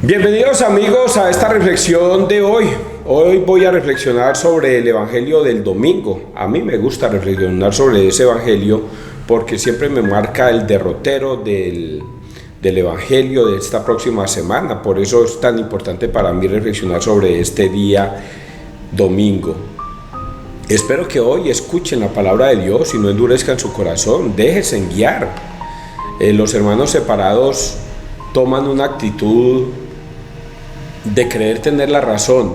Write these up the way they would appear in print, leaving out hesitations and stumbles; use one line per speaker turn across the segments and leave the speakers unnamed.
Bienvenidos amigos a esta reflexión de hoy. Hoy voy a reflexionar sobre el Evangelio del domingo. A mí me gusta reflexionar sobre ese Evangelio porque siempre me marca el derrotero del Evangelio de esta próxima semana. Por eso es tan importante para mí reflexionar sobre este día domingo. Espero que hoy escuchen la palabra de Dios y no endurezcan su corazón. Déjense guiar. Los hermanos separados toman una actitud de creer tener la razón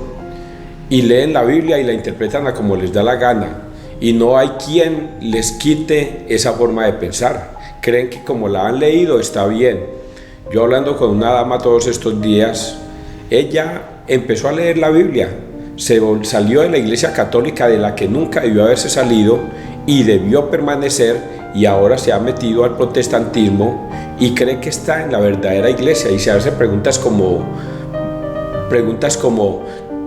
y leen la Biblia y la interpretan a como les da la gana, y no hay quien les quite esa forma de pensar. Creen que como la han leído está bien. Yo hablando con una dama todos estos días, ella empezó a leer la Biblia, salió de la iglesia católica de la que nunca debió haberse salido y debió permanecer, y ahora se ha metido al protestantismo y cree que está en la verdadera iglesia y se hace preguntas como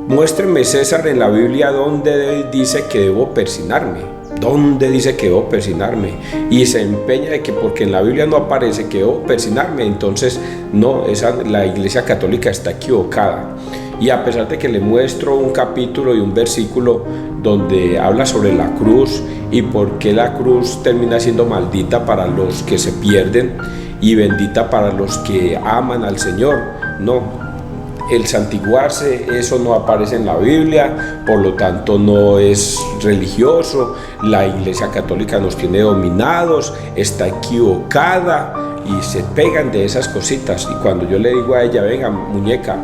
muéstrenme, César, en la Biblia dónde dice que debo persignarme, dónde dice que debo persignarme, y se empeña de que porque en la Biblia no aparece que debo persignarme, entonces no, la iglesia católica está equivocada. Y a pesar de que le muestro un capítulo y un versículo donde habla sobre la cruz y por qué la cruz termina siendo maldita para los que se pierden y bendita para los que aman al Señor, no. El santiguarse, eso no aparece en la Biblia, por lo tanto no es religioso. La iglesia católica nos tiene dominados, está equivocada, y se pegan de esas cositas. Y cuando yo le digo a ella, venga muñeca,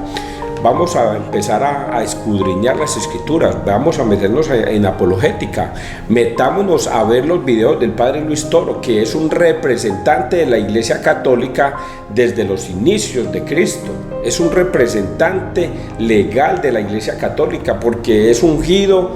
vamos a empezar a escudriñar las escrituras, vamos a meternos en apologética, metámonos a ver los videos del padre Luis Toro, que es un representante de la iglesia católica desde los inicios de Cristo, es un representante legal de la iglesia católica porque es ungido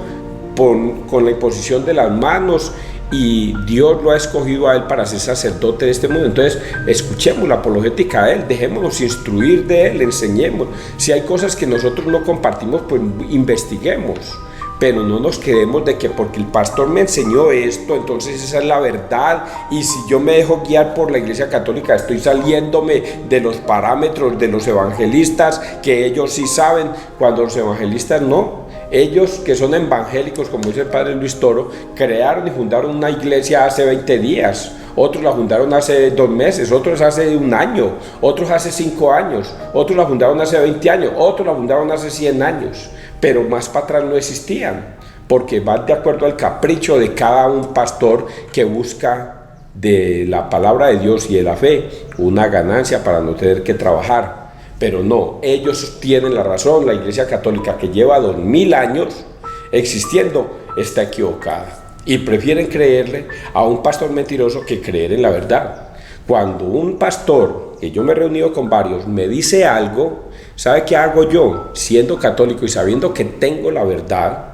con la imposición de las manos, y Dios lo ha escogido a él para ser sacerdote de este mundo. Entonces escuchemos la apologética de él, dejémonos instruir de él, enseñemos. Si hay cosas que nosotros no compartimos, pues investiguemos, pero no nos quedemos de que porque el pastor me enseñó esto, entonces esa es la verdad, y si yo me dejo guiar por la iglesia católica estoy saliéndome de los parámetros de los evangelistas, que ellos sí saben, cuando los evangelistas no. Ellos que son evangélicos, como dice el padre Luis Toro, crearon y fundaron una iglesia hace 20 días, otros la fundaron hace 2 meses, otros hace 1 año, otros hace 5 años, otros la fundaron hace 20 años, otros la fundaron hace 100 años, pero más para atrás no existían, porque van de acuerdo al capricho de cada un pastor que busca de la palabra de Dios y de la fe una ganancia para no tener que trabajar. Pero no, ellos tienen la razón. La iglesia católica, que lleva 2000 años existiendo, está equivocada, y prefieren creerle a un pastor mentiroso que creer en la verdad. Cuando un pastor, que yo me he reunido con varios, me dice algo, ¿sabe qué hago yo? Siendo católico y sabiendo que tengo la verdad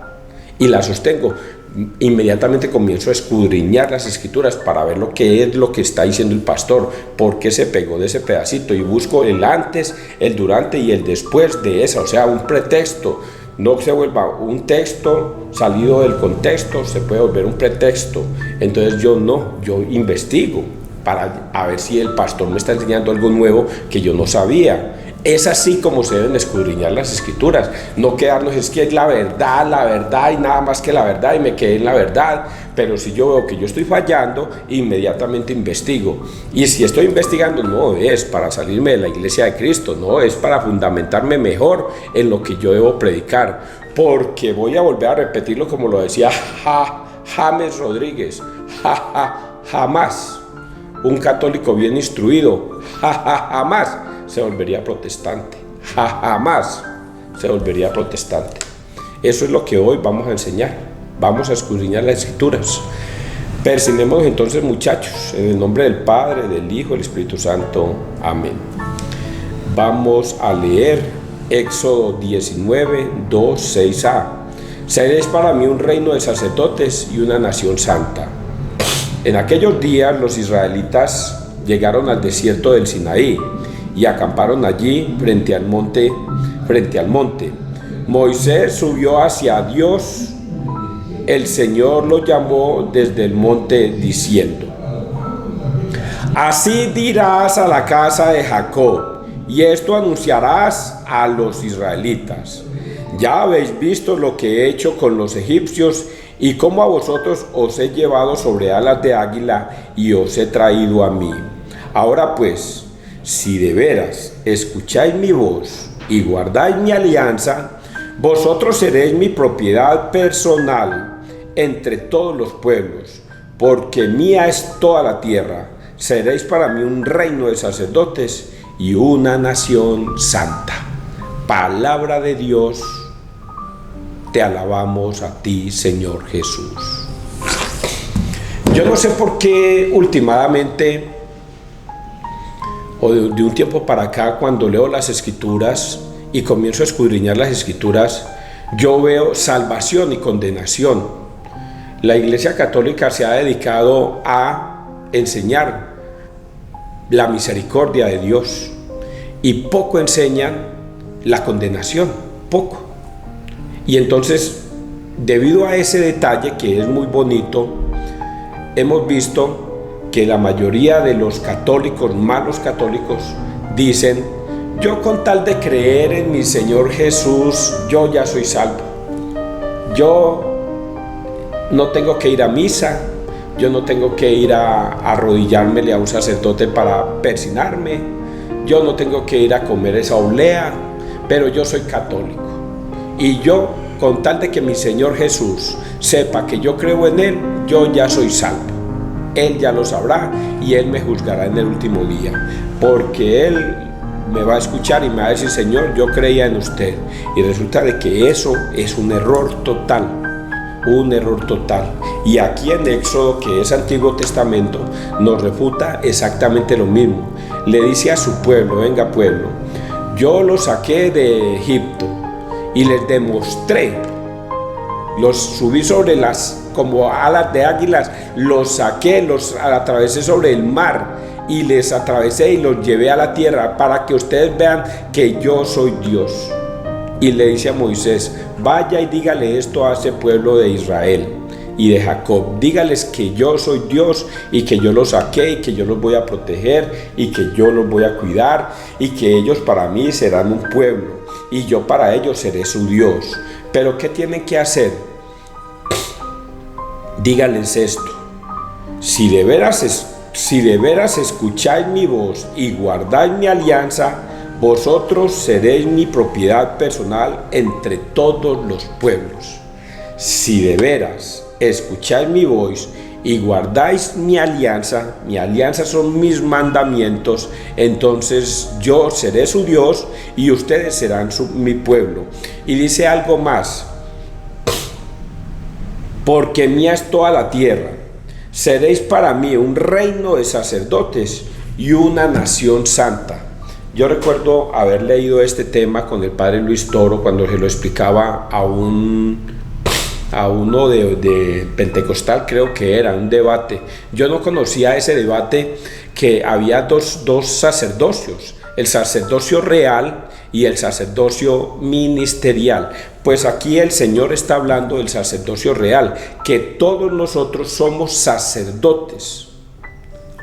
y la sostengo, inmediatamente comienzo a escudriñar las escrituras para ver lo que es lo que está diciendo el pastor, por qué se pegó de ese pedacito, y busco el antes, el durante y el después de esa, o sea, un pretexto. No se vuelva un texto salido del contexto, se puede volver un pretexto. Entonces yo investigo para a ver si el pastor me está enseñando algo nuevo que yo no sabía. Es así como se deben escudriñar las escrituras, no quedarnos, es que es la verdad y nada más que la verdad, y me quedé en la verdad. Pero si yo veo que yo estoy fallando, inmediatamente investigo, y si estoy investigando no es para salirme de la iglesia de Cristo, no, es para fundamentarme mejor en lo que yo debo predicar, porque voy a volver a repetirlo como lo decía James Rodríguez, jamás un católico bien instruido, jamás se volvería protestante, jamás se volvería protestante. Eso es lo que hoy vamos a enseñar, vamos a escudriñar las escrituras. Persignemos entonces, muchachos, en el nombre del Padre, del Hijo, del Espíritu Santo, amén. Vamos a leer Éxodo 19, 2, 6a. Seréis para mí un reino de sacerdotes y una nación santa. En aquellos días los israelitas llegaron al desierto del Sinaí y acamparon allí frente al monte. Moisés subió hacia Dios. El Señor lo llamó desde el monte diciendo: así dirás a la casa de Jacob y esto anunciarás a los israelitas. Ya habéis visto lo que he hecho con los egipcios y cómo a vosotros os he llevado sobre alas de águila y os he traído a mí. Ahora pues, si de veras escucháis mi voz y guardáis mi alianza, vosotros seréis mi propiedad personal entre todos los pueblos, porque mía es toda la tierra. Seréis para mí un reino de sacerdotes y una nación santa. Palabra de Dios, te alabamos a ti, Señor Jesús. Yo no sé por qué últimamente, o de un tiempo para acá, cuando leo las Escrituras y comienzo a escudriñar las Escrituras, yo veo salvación y condenación. La Iglesia Católica se ha dedicado a enseñar la misericordia de Dios y poco enseñan la condenación, poco. Y entonces, debido a ese detalle que es muy bonito, hemos visto que la mayoría de los católicos, malos católicos, dicen: yo con tal de creer en mi Señor Jesús, yo ya soy salvo. Yo no tengo que ir a misa, yo no tengo que ir a arrodillármele a un sacerdote para persinarme, yo no tengo que ir a comer esa oblea, pero yo soy católico. Y yo, con tal de que mi Señor Jesús sepa que yo creo en Él, yo ya soy salvo. Él ya lo sabrá y Él me juzgará en el último día, porque Él me va a escuchar y me va a decir: Señor, yo creía en usted. Y resulta de que eso es un error total. Un error total. Y aquí en Éxodo, que es Antiguo Testamento, nos refuta exactamente lo mismo. Le dice a su pueblo: venga pueblo, yo los saqué de Egipto y les demostré, los subí sobre las como alas de águilas, los saqué, los atravesé sobre el mar y les atravesé y los llevé a la tierra para que ustedes vean que yo soy Dios. Y le dice a Moisés: vaya y dígale esto a ese pueblo de Israel y de Jacob, dígales que yo soy Dios y que yo los saqué y que yo los voy a proteger y que yo los voy a cuidar y que ellos para mí serán un pueblo y yo para ellos seré su Dios. Pero ¿qué tienen que hacer? Díganles esto: si de veras escucháis mi voz y guardáis mi alianza, vosotros seréis mi propiedad personal entre todos los pueblos. Si de veras escucháis mi voz y guardáis mi alianza son mis mandamientos, entonces yo seré su Dios y ustedes serán mi pueblo. Y dice algo más: porque mía es toda la tierra, seréis para mí un reino de sacerdotes y una nación santa. Yo recuerdo haber leído este tema con el padre Luis Toro cuando se lo explicaba a uno de Pentecostal, creo que era un debate. Yo no conocía ese debate, que había dos sacerdocios, el sacerdocio real y el sacerdocio ministerial. Pues aquí el Señor está hablando del sacerdocio real, que todos nosotros somos sacerdotes,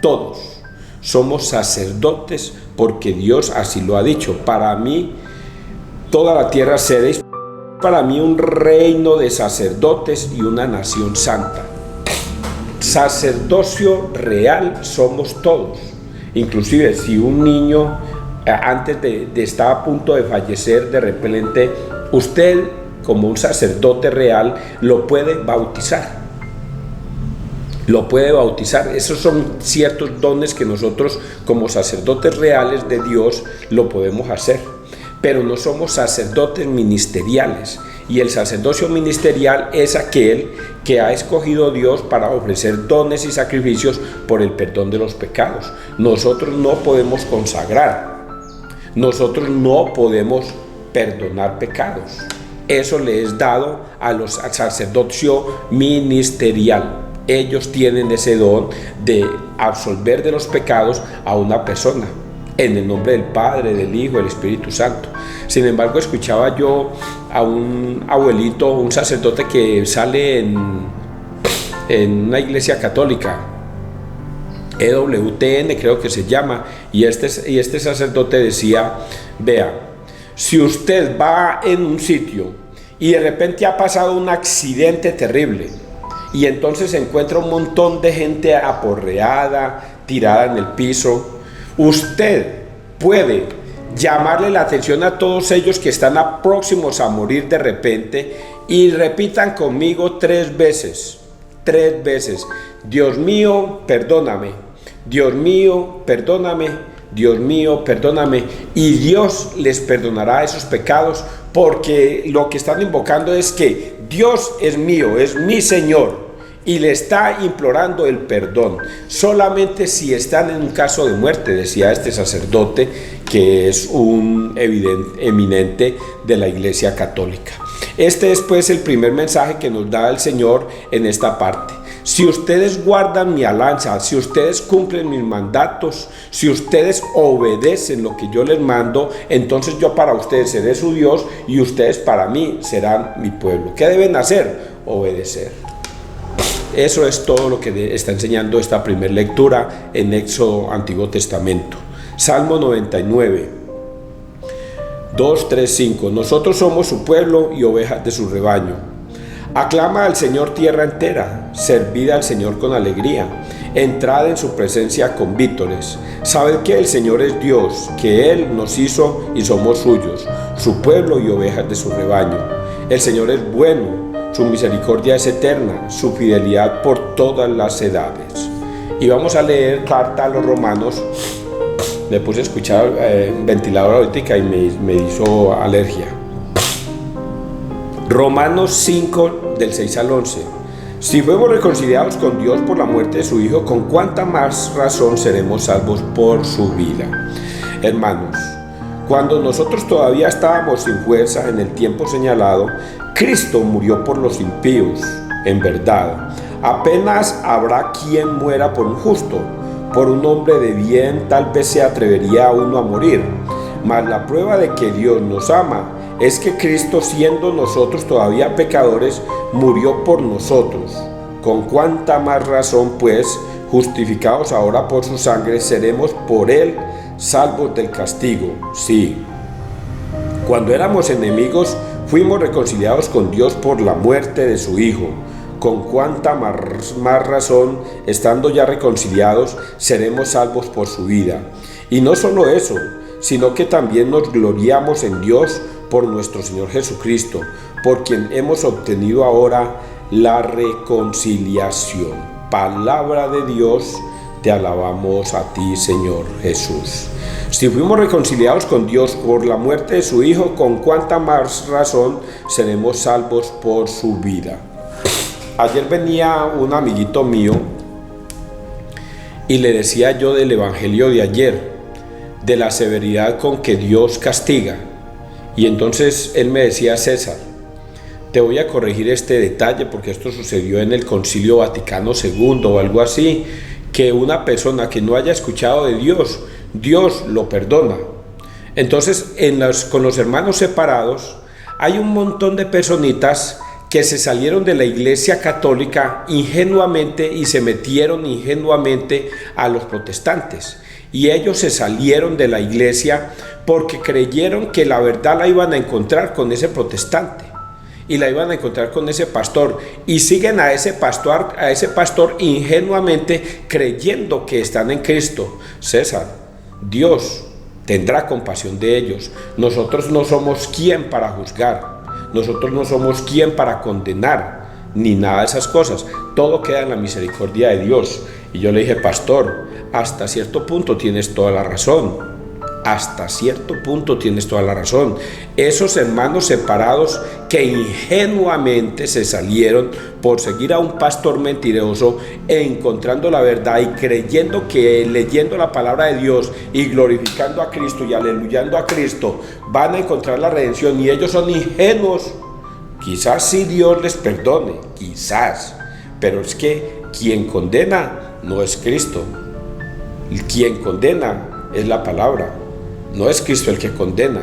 todos somos sacerdotes, porque Dios así lo ha dicho: para mí toda la tierra seréis para mí un reino de sacerdotes y una nación santa. Sacerdocio real somos todos. Inclusive si un niño antes de estar a punto de fallecer, de repente usted, como un sacerdote real, lo puede bautizar. Lo puede bautizar. Esos son ciertos dones que nosotros, como sacerdotes reales de Dios, lo podemos hacer. Pero no somos sacerdotes ministeriales. Y el sacerdocio ministerial es aquel que ha escogido Dios para ofrecer dones y sacrificios por el perdón de los pecados. Nosotros no podemos consagrar. Nosotros no podemos perdonar pecados. Eso le es dado al sacerdocio ministerial. Ellos tienen ese don de absolver de los pecados a una persona, en el nombre del Padre, del Hijo, del Espíritu Santo. Sin embargo, escuchaba yo a un abuelito, un sacerdote que sale en una iglesia católica, EWTN creo que se llama, y este sacerdote decía: vea, si usted va en un sitio y de repente ha pasado un accidente terrible y entonces se encuentra un montón de gente aporreada, tirada en el piso, usted puede llamarle la atención a todos ellos que están próximos a morir de repente y repitan conmigo 3 veces, Dios mío, perdóname, Dios mío, perdóname, Dios mío, perdóname, y Dios les perdonará esos pecados, porque lo que están invocando es que Dios es mío, es mi Señor, y le está implorando el perdón. Solamente si están en un caso de muerte, decía este sacerdote, que es un eminente de la Iglesia Católica. Este es pues el primer mensaje que nos da el Señor en esta parte. Si ustedes guardan mi alianza, si ustedes cumplen mis mandatos, si ustedes obedecen lo que yo les mando, entonces yo para ustedes seré su Dios y ustedes para mí serán mi pueblo. ¿Qué deben hacer? Obedecer. Eso es todo lo que está enseñando esta primera lectura en Éxodo, Antiguo Testamento. Salmo 99, 2, 3, 5. Nosotros somos su pueblo y ovejas de su rebaño. Aclama al Señor tierra entera, servid al Señor con alegría, entrad en su presencia con vítores. Sabed que el Señor es Dios, que Él nos hizo y somos suyos, su pueblo y ovejas de su rebaño. El Señor es bueno, su misericordia es eterna, su fidelidad por todas las edades. Y vamos a leer carta a los Romanos. Me puse a escuchar ventilador ahorita y me hizo alergia. Romanos 5, del 6 al 11. Si fuimos reconciliados con Dios por la muerte de su Hijo, ¿con cuánta más razón seremos salvos por su vida? Hermanos, cuando nosotros todavía estábamos sin fuerza en el tiempo señalado, Cristo murió por los impíos. En verdad, apenas habrá quien muera por un justo. Por un hombre de bien tal vez se atrevería uno a morir. Mas la prueba de que Dios nos ama es que Cristo, siendo nosotros todavía pecadores, murió por nosotros. Con cuánta más razón, pues, justificados ahora por su sangre, seremos por él salvos del castigo. Sí, cuando éramos enemigos, fuimos reconciliados con Dios por la muerte de su Hijo. Con cuánta más razón, estando ya reconciliados, seremos salvos por su vida. Y no solo eso, sino que también nos gloriamos en Dios por nuestro Señor Jesucristo, por quien hemos obtenido ahora la reconciliación. Palabra de Dios, te alabamos a ti, Señor Jesús. Si fuimos reconciliados con Dios por la muerte de su Hijo, con cuánta más razón seremos salvos por su vida. Ayer venía un amiguito mío y le decía yo del evangelio de ayer, de la severidad con que Dios castiga. Y entonces él me decía: César, te voy a corregir este detalle porque esto sucedió en el Concilio Vaticano II o algo así, que una persona que no haya escuchado de Dios, Dios lo perdona. Entonces con los hermanos separados hay un montón de personitas que se salieron de la Iglesia Católica ingenuamente y se metieron ingenuamente a los protestantes. Y ellos se salieron de la iglesia porque creyeron que la verdad la iban a encontrar con ese protestante y la iban a encontrar con ese pastor, y siguen a ese pastor ingenuamente creyendo que están en Cristo. César, Dios tendrá compasión de ellos. Nosotros no somos quien para juzgar, nosotros no somos quien para condenar, ni nada de esas cosas. Todo queda en la misericordia de Dios. Y yo le dije: pastor, hasta cierto punto tienes toda la razón. Hasta cierto punto tienes toda la razón. Esos hermanos separados que ingenuamente se salieron por seguir a un pastor mentiroso, encontrando la verdad y creyendo que leyendo la palabra de Dios y glorificando a Cristo y aleluyando a Cristo van a encontrar la redención, y ellos son ingenuos. Quizás sí Dios les perdone, quizás, pero es que quien condena no es Cristo. Quien condena es la palabra, no es Cristo el que condena.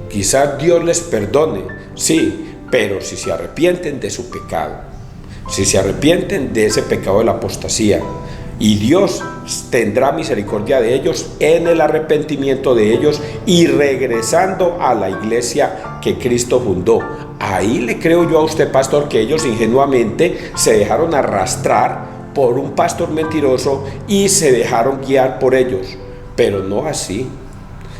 Quizás Dios les perdone, sí, pero si se arrepienten de su pecado, si se arrepienten de ese pecado de la apostasía, y Dios tendrá misericordia de ellos en el arrepentimiento de ellos y regresando a la iglesia que Cristo fundó. Ahí le creo yo a usted, pastor, que ellos ingenuamente se dejaron arrastrar por un pastor mentiroso y se dejaron guiar por ellos, pero no así.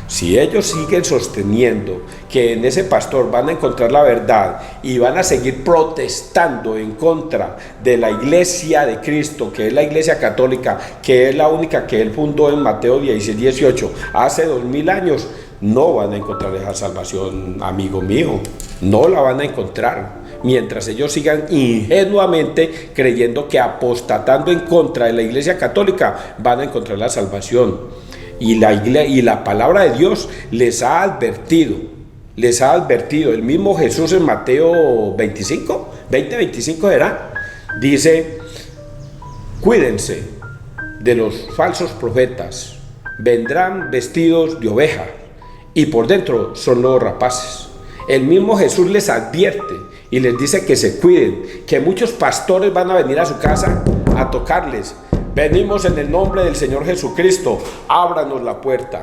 Si ellos siguen sosteniendo que en ese pastor van a encontrar la verdad y van a seguir protestando en contra de la iglesia de Cristo, que es la iglesia católica, que es la única que él fundó en Mateo 16:18, hace 2000 años, no van a encontrar esa salvación, amigo mío, no la van a encontrar. Mientras ellos sigan ingenuamente creyendo que apostatando en contra de la iglesia católica van a encontrar la salvación. Y la palabra de Dios les ha advertido, el mismo Jesús en Mateo 20:25 era, dice, cuídense de los falsos profetas, vendrán vestidos de oveja y por dentro son lobos rapaces. El mismo Jesús les advierte y les dice que se cuiden, que muchos pastores van a venir a su casa a tocarles. Venimos en el nombre del Señor Jesucristo, ábranos la puerta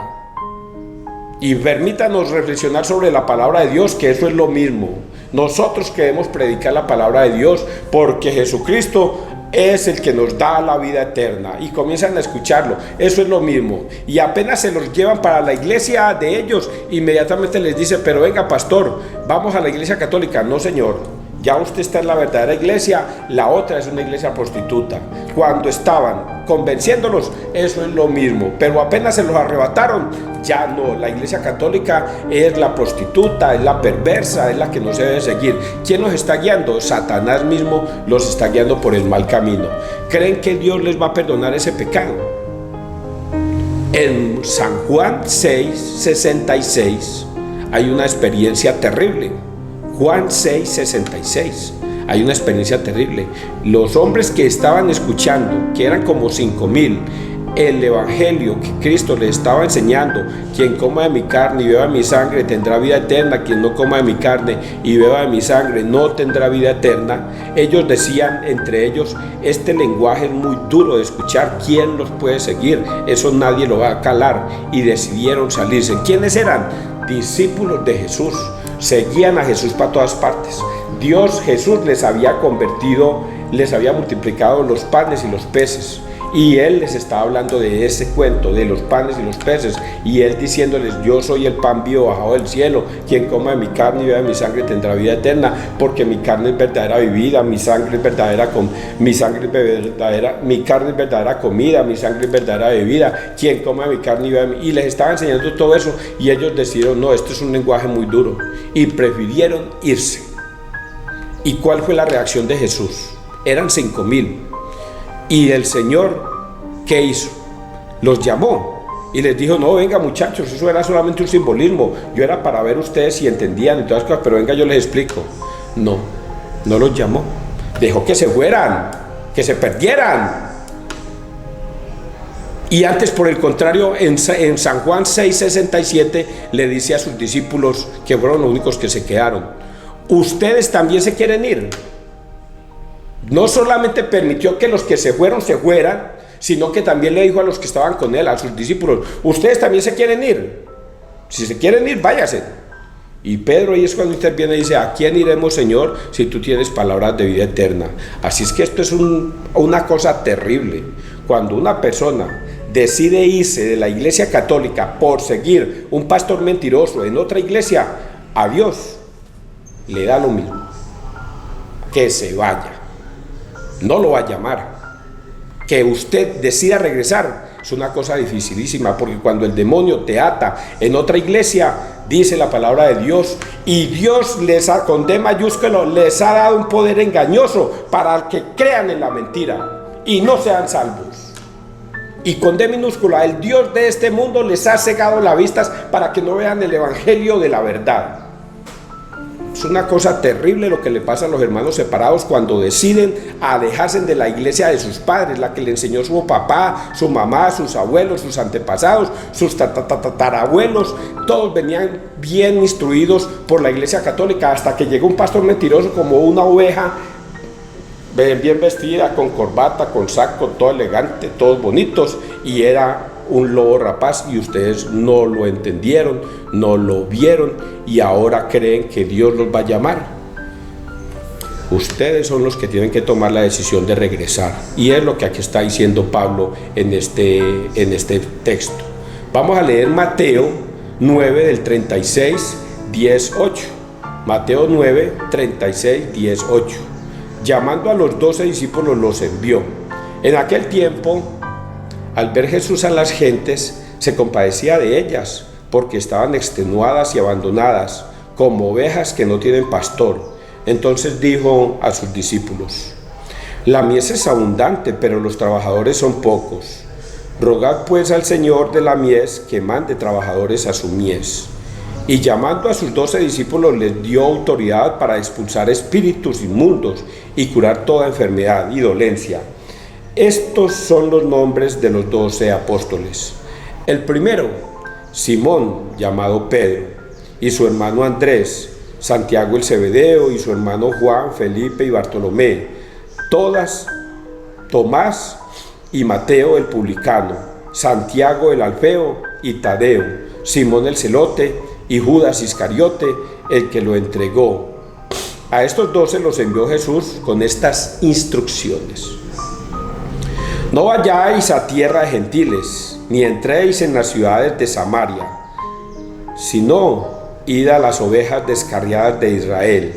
y permítanos reflexionar sobre la palabra de Dios, que eso es lo mismo. Nosotros queremos predicar la palabra de Dios porque Jesucristo es el que nos da la vida eterna y comienzan a escucharlo, eso es lo mismo. Y apenas se los llevan para la iglesia de ellos, inmediatamente les dice, pero venga pastor, vamos a la iglesia católica. No señor, ya usted está en la verdadera iglesia, la otra es una iglesia prostituta. Cuando estaban convenciéndolos, eso es lo mismo, pero apenas se los arrebataron, ya no. La iglesia católica es la prostituta, es la perversa, es la que no se debe seguir. ¿Quién los está guiando? Satanás mismo los está guiando por el mal camino. ¿Creen que Dios les va a perdonar ese pecado? En San Juan 6:66 hay una experiencia terrible. Juan 6:66. Hay una experiencia terrible. Los hombres que estaban escuchando, que eran como 5,000, el evangelio que Cristo les estaba enseñando, quien coma de mi carne y beba de mi sangre tendrá vida eterna, quien no coma de mi carne y beba de mi sangre no tendrá vida eterna. Ellos decían entre ellos, este lenguaje es muy duro de escuchar, ¿quién los puede seguir? Eso nadie lo va a calar, y decidieron salirse. ¿Quiénes eran? Discípulos de Jesús. Seguían a Jesús para todas partes. Jesús les había convertido, les había multiplicado los panes y los peces, y él les estaba hablando de ese cuento de los panes y los peces, y él diciéndoles, yo soy el pan vivo bajado del cielo, quien coma de mi carne y beba de mi sangre tendrá vida eterna, porque mi carne es verdadera bebida, mi carne es verdadera comida, mi sangre es verdadera bebida, quien coma de mi carne y beba de mi... Y les estaba enseñando todo eso, y ellos decidieron, no, esto es un lenguaje muy duro, y prefirieron irse. ¿Y cuál fue la reacción de Jesús? Eran 5,000. Y el Señor, ¿qué hizo? Los llamó y les dijo, no, venga muchachos, eso era solamente un simbolismo, yo era para ver ustedes si entendían y todas las cosas, pero venga, yo les explico. No los llamó, dejó que se fueran, que se perdieran. Y antes, por el contrario, en San Juan 6:67 le dice a sus discípulos, que fueron los únicos que se quedaron, ustedes también se quieren ir. No solamente permitió que los que se fueron se fueran, sino que también le dijo a los que estaban con él, a sus discípulos, ustedes también se quieren ir. Si se quieren ir, váyase. Y Pedro ahí es cuando interviene y dice, ¿a quién iremos, Señor, si tú tienes palabras de vida eterna? Así es que esto es una cosa terrible. Cuando una persona decide irse de la iglesia católica por seguir un pastor mentiroso en otra iglesia, a Dios le da lo mismo, que se vaya. No lo va a llamar. Que usted decida regresar es una cosa dificilísima, porque cuando el demonio te ata en otra iglesia, dice la palabra de Dios, y Dios les ha, con D mayúsculo, les ha dado un poder engañoso para que crean en la mentira y no sean salvos. Y con D minúscula, el Dios de este mundo les ha cegado las vistas para que no vean el evangelio de la verdad. Es una cosa terrible lo que le pasa a los hermanos separados cuando deciden alejarse de la iglesia de sus padres, la que le enseñó su papá, su mamá, sus abuelos, sus antepasados, sus tatarabuelos. Todos venían bien instruidos por la iglesia católica, hasta que llegó un pastor mentiroso como una oveja bien vestida, con corbata, con saco, todo elegante, todos bonitos, y era un lobo rapaz, y ustedes no lo entendieron, no lo vieron, y ahora creen que Dios los va a llamar. Ustedes son los que tienen que tomar la decisión de regresar, y es lo que aquí está diciendo Pablo en este texto. Vamos a leer Mateo 9 del 36, 10, 8. Mateo 9, 36, 10, 8. Llamando a los 12 discípulos los envió. En aquel tiempo, al ver Jesús a las gentes, se compadecía de ellas, porque estaban extenuadas y abandonadas, como ovejas que no tienen pastor. Entonces dijo a sus discípulos: la mies es abundante, pero los trabajadores son pocos. Rogad pues al Señor de la mies que mande trabajadores a su mies. Y llamando a sus 12 discípulos les dio autoridad para expulsar espíritus inmundos y curar toda enfermedad y dolencia. Estos son los nombres de los 12 apóstoles. El primero, Simón, llamado Pedro, y su hermano Andrés, Santiago el Zebedeo y su hermano Juan, Felipe y Bartolomé, Tomás y Mateo el publicano, Santiago el Alfeo y Tadeo, Simón el celote y Judas Iscariote, el que lo entregó. A estos 12 los envió Jesús con estas instrucciones: no vayáis a tierra de gentiles, ni entréis en las ciudades de Samaria, sino id a las ovejas descarriadas de Israel.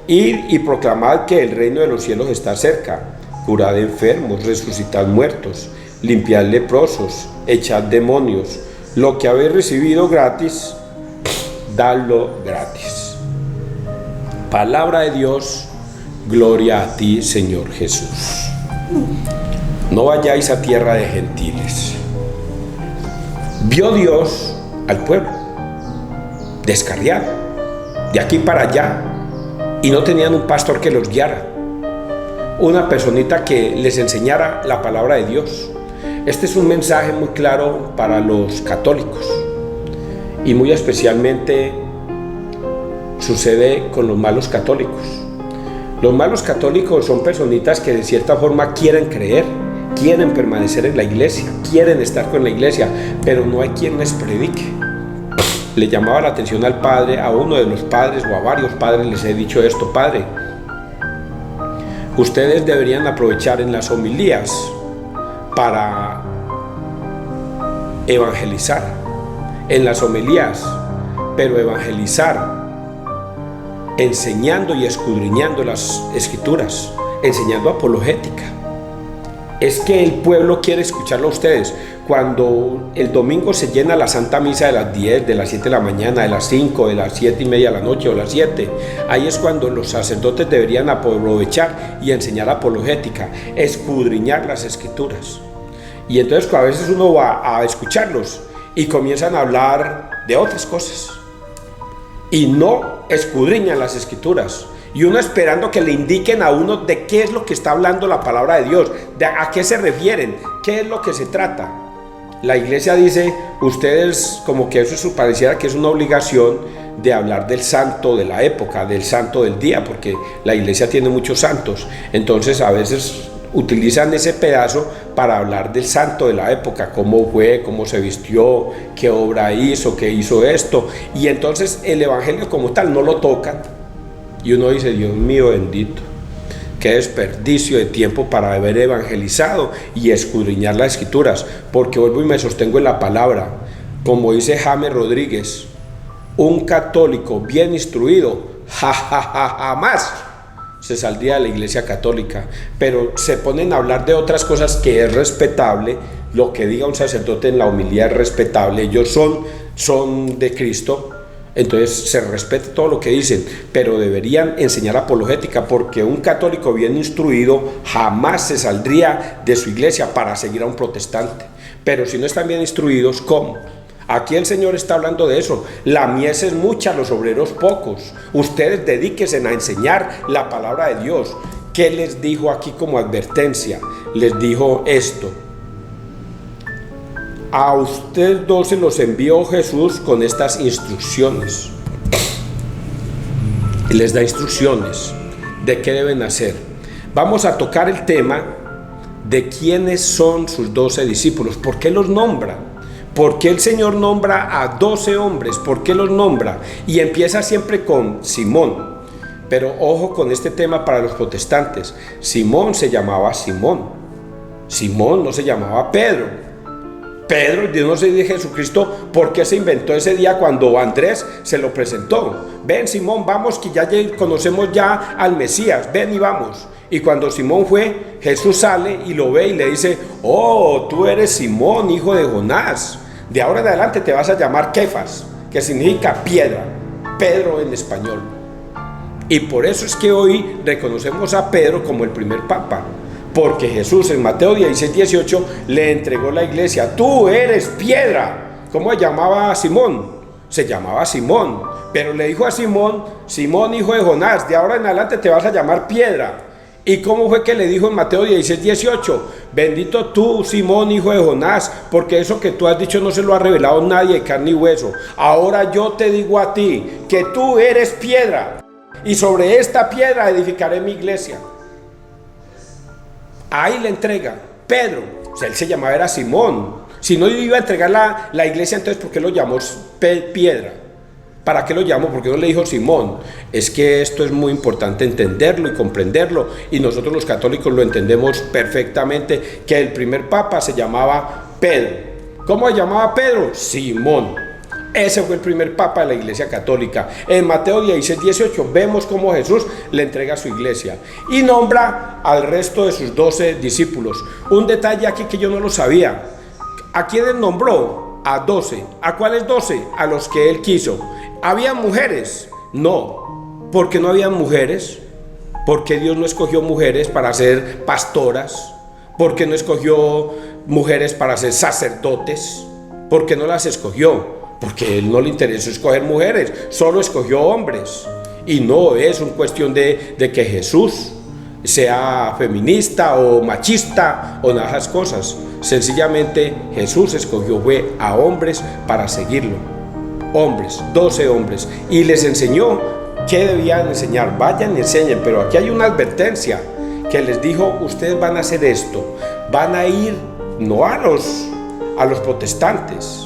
Id y proclamad que el reino de los cielos está cerca. Curad enfermos, resucitad muertos, limpiad leprosos, echad demonios. Lo que habéis recibido gratis, dadlo gratis. Palabra de Dios, gloria a ti, Señor Jesús. No vayáis a tierra de gentiles. Vio Dios al pueblo descarriado, de aquí para allá, y no tenían un pastor que los guiara, una personita que les enseñara la palabra de Dios. Este es un mensaje muy claro para los católicos, y muy especialmente sucede con los malos católicos. Los malos católicos son personitas que de cierta forma quieren creer, quieren permanecer en la iglesia, quieren estar con la iglesia, pero no hay quien les predique. Le llamaba la atención al padre, a uno de los padres o a varios padres les he dicho esto: padre, ustedes deberían aprovechar en las homilías para evangelizar, en las homilías, pero evangelizar enseñando y escudriñando las escrituras, enseñando apologética. Es que el pueblo quiere escucharlo a ustedes. Cuando el domingo se llena la Santa Misa de las 10, de las 7 de la mañana, de las 5, de las 7 y media de la noche o las 7, ahí es cuando los sacerdotes deberían aprovechar y enseñar apologética, escudriñar las escrituras. Y entonces a veces uno va a escucharlos y comienzan a hablar de otras cosas y no escudriñan las escrituras. Y uno esperando que le indiquen a uno de qué es lo que está hablando la palabra de Dios, de a qué se refieren, qué es lo que se trata. La iglesia dice, ustedes, como que eso pareciera que es una obligación de hablar del santo de la época, del santo del día, porque la iglesia tiene muchos santos. Entonces a veces utilizan ese pedazo para hablar del santo de la época, cómo fue, cómo se vistió, qué obra hizo, qué hizo esto. Y entonces el evangelio como tal no lo tocan. Y uno dice, Dios mío bendito, qué desperdicio de tiempo para haber evangelizado y escudriñar las escrituras, porque vuelvo y me sostengo en la palabra. Como dice James Rodríguez, un católico bien instruido jamás se saldría de la iglesia católica, pero se ponen a hablar de otras cosas que es respetable. Lo que diga un sacerdote en la homilía es respetable, ellos son de Cristo. Entonces se respeta todo lo que dicen, pero deberían enseñar apologética, porque un católico bien instruido jamás se saldría de su iglesia para seguir a un protestante. Pero si no están bien instruidos, ¿cómo? Aquí el Señor está hablando de eso. La mies es mucha, los obreros pocos. Ustedes dedíquense a enseñar la palabra de Dios. ¿Qué les dijo aquí como advertencia? Les dijo esto: a ustedes 12 los envió Jesús con estas instrucciones. Y les da instrucciones de qué deben hacer. Vamos a tocar el tema de quiénes son sus 12 discípulos. ¿Por qué los nombra? ¿Por qué el Señor nombra a 12 hombres? ¿Por qué los nombra? Y empieza siempre con Simón. Pero ojo con este tema para los protestantes. Simón se llamaba Simón. Simón no se llamaba Pedro. Pedro, Dios no se dice Jesucristo, ¿por qué se inventó ese día cuando Andrés se lo presentó? Ven Simón, vamos que ya conocemos ya al Mesías, ven y vamos. Y cuando Simón fue, Jesús sale y lo ve y le dice, oh, tú eres Simón, hijo de Jonás. De ahora en adelante te vas a llamar Kefas, que significa piedra, Pedro en español. Y por eso es que hoy reconocemos a Pedro como el primer papa. Porque Jesús en Mateo 16:18 le entregó la iglesia. Tú eres piedra. ¿Cómo se llamaba Simón? Se llamaba Simón. Pero le dijo a Simón, Simón hijo de Jonás, de ahora en adelante te vas a llamar piedra. ¿Y cómo fue que le dijo en Mateo 16:18? Bendito tú, Simón hijo de Jonás, porque eso que tú has dicho no se lo ha revelado nadie de carne y hueso. Ahora yo te digo a ti que tú eres piedra. Y sobre esta piedra edificaré mi iglesia. Ahí le entrega Pedro, o sea, él se llamaba era Simón. Si no iba a entregar la iglesia, entonces ¿por qué lo llamó piedra? ¿Para qué lo llamó? ¿Por qué no le dijo Simón? Es que esto es muy importante entenderlo y comprenderlo, y nosotros los católicos lo entendemos perfectamente, que el primer papa se llamaba Pedro. ¿Cómo se llamaba Pedro? Simón. Ese fue el primer papa de la iglesia católica. En Mateo 16:18 vemos cómo Jesús le entrega a su iglesia y nombra al resto de sus 12 discípulos. Un detalle aquí que yo no lo sabía. ¿A quiénes nombró? A 12. ¿A cuáles 12? A los que él quiso. ¿Había mujeres? No. ¿Por qué no había mujeres? Porque Dios no escogió mujeres para ser pastoras. ¿Por qué no escogió mujeres para ser sacerdotes? ¿Por qué no las escogió? Porque él no le interesó escoger mujeres, solo escogió hombres. Y no es una cuestión de que Jesús sea feminista o machista o nada de esas cosas. Sencillamente Jesús escogió fue a hombres para seguirlo. Hombres, 12 hombres. Y les enseñó qué debían enseñar. Vayan y enseñen. Pero aquí hay una advertencia que les dijo, ustedes van a hacer esto. Van a ir no a los protestantes.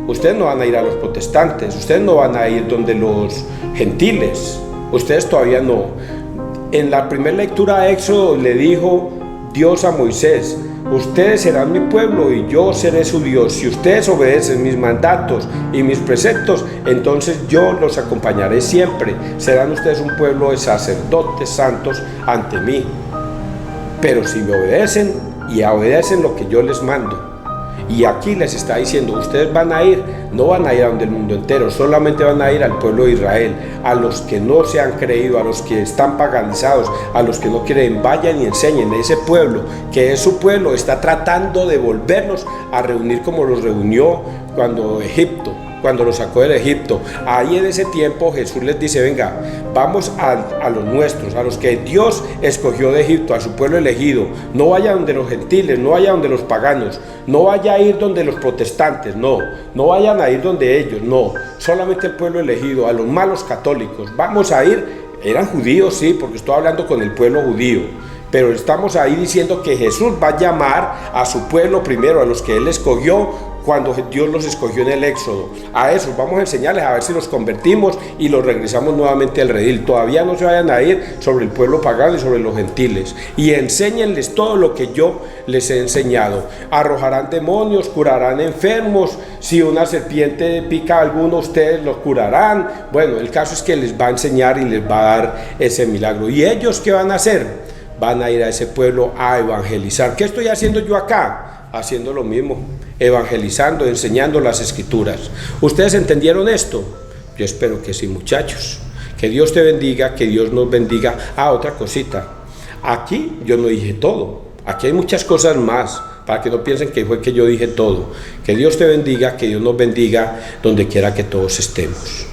Ustedes no van a ir a los protestantes, ustedes no van a ir donde los gentiles, ustedes todavía no. En la primera lectura de Éxodo le dijo Dios a Moisés, ustedes serán mi pueblo y yo seré su Dios. Si ustedes obedecen mis mandatos y mis preceptos, entonces yo los acompañaré siempre. Serán ustedes un pueblo de sacerdotes santos ante mí. Pero si me obedecen y obedecen lo que yo les mando. Y aquí les está diciendo, ustedes van a ir, no van a ir a donde el mundo entero, solamente van a ir al pueblo de Israel, a los que no se han creído, a los que están paganizados, a los que no creen, vayan y enseñen. Ese pueblo, que es su pueblo, está tratando de volvernos a reunir como los reunió cuando los sacó del Egipto. Ahí en ese tiempo Jesús les dice, venga, vamos a los nuestros, a los que Dios escogió de Egipto, a su pueblo elegido. No vaya donde los gentiles, no vaya donde los paganos, no vaya a ir donde los protestantes, no vayan a ir donde ellos, no, solamente el pueblo elegido, a los malos católicos. Vamos a ir, eran judíos, sí, porque estoy hablando con el pueblo judío. Pero estamos ahí diciendo que Jesús va a llamar a su pueblo primero, a los que Él escogió cuando Dios los escogió en el Éxodo. A esos vamos a enseñarles a ver si los convertimos y los regresamos nuevamente al redil. Todavía no se vayan a ir sobre el pueblo pagano y sobre los gentiles. Y enséñenles todo lo que yo les he enseñado. Arrojarán demonios, curarán enfermos. Si una serpiente pica a alguno, ustedes los curarán. Bueno, el caso es que les va a enseñar y les va a dar ese milagro. ¿Y ellos qué van a hacer? Van a ir a ese pueblo a evangelizar. ¿Qué estoy haciendo yo acá? Haciendo lo mismo, evangelizando, enseñando las escrituras. ¿Ustedes entendieron esto? Yo espero que sí, muchachos. Que Dios te bendiga, que Dios nos bendiga. Otra cosita. Aquí yo no dije todo. Aquí hay muchas cosas más, para que no piensen que fue que yo dije todo. Que Dios te bendiga, que Dios nos bendiga, donde quiera que todos estemos.